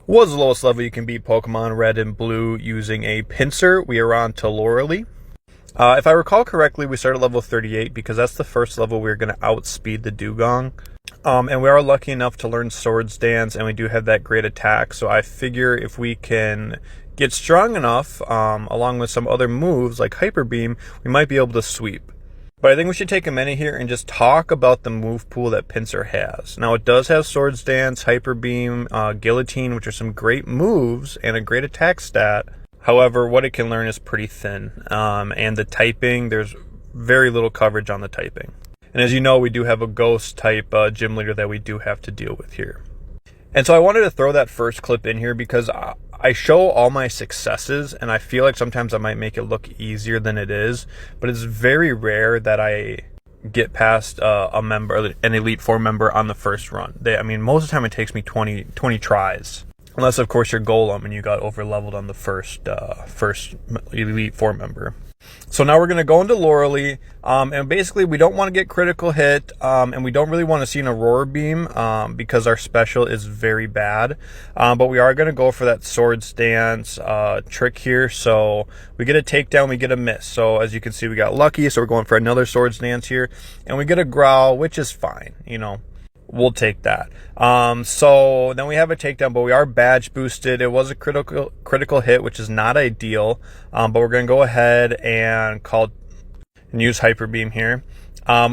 Was the lowest level you can beat Pokemon Red and Blue using a Pinsir. We are on to Lorelei. If I recall correctly, we started level 38 because that's the first level we are going to outspeed the Dewgong. And we are lucky enough to learn Swords Dance, and we do have that great attack. So I figure if we can get strong enough, along with some other moves like Hyper Beam, we might be able to sweep. But I think we should take a minute here and just talk about the move pool that Pinsir has. Now, it does have Swords Dance, Hyper Beam, Guillotine, which are some great moves and a great attack stat. However, what it can learn is pretty thin. And the typing, there's very little coverage on the typing. And as you know, we do have a ghost type gym leader that we do have to deal with here. And so I wanted to throw that first clip in here because I show all my successes, and I feel like sometimes I might make it look easier than it is, but it's very rare that I get past an Elite Four member on the first run. Most of the time it takes me 20 tries. Unless, of course, you're Golem and you got over-leveled on the first Elite Four member. So now we're going to go into Lorelei, and basically we don't want to get critical hit, and we don't really want to see an Aurora Beam because our special is very bad. But we are going to go for that Swords Dance trick here. So we get a takedown, we get a miss. So as you can see, we got lucky, so we're going for another Swords Dance here, and we get a Growl, which is fine, We'll take that. So then we have a takedown, but we are badge boosted. It was a critical hit, which is not ideal. But we're going to go ahead and use Hyper Beam here.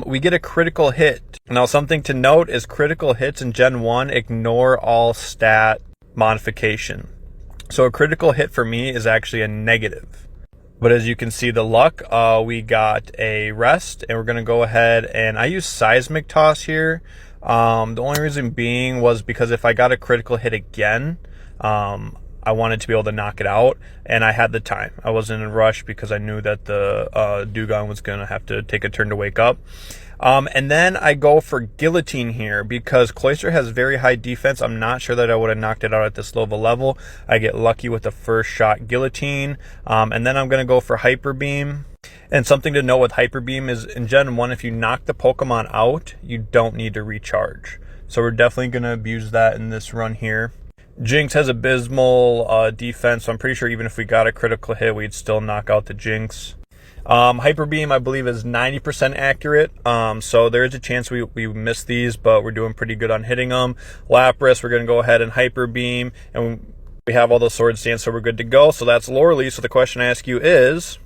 We get a critical hit. Now, something to note is critical hits in Gen 1 ignore all stat modification. So a critical hit for me is actually a negative. But as you can see, the luck, we got a rest, and we're going to go ahead and I use Seismic Toss here. The only reason being was because if I got a critical hit again, I wanted to be able to knock it out, and I had the time. I wasn't in a rush because I knew that the Dewgong was going to have to take a turn to wake up. And then I go for Guillotine here because Cloyster has very high defense. I'm not sure that I would have knocked it out at this low of a level. I get lucky with the first shot Guillotine. And then I'm going to go for Hyper Beam. And something to note with Hyper Beam is in Gen 1, if you knock the Pokemon out, you don't need to recharge. So we're definitely going to abuse that in this run here. Jynx has abysmal defense, so I'm pretty sure even if we got a critical hit, we'd still knock out the Jynx. Hyper Beam, I believe, is 90% accurate, so there is a chance we miss these, but we're doing pretty good on hitting them. Lapras, we're going to go ahead and Hyper Beam, and we have all the Swords Dance, so we're good to go. So that's Lorelei. So the question I ask you is,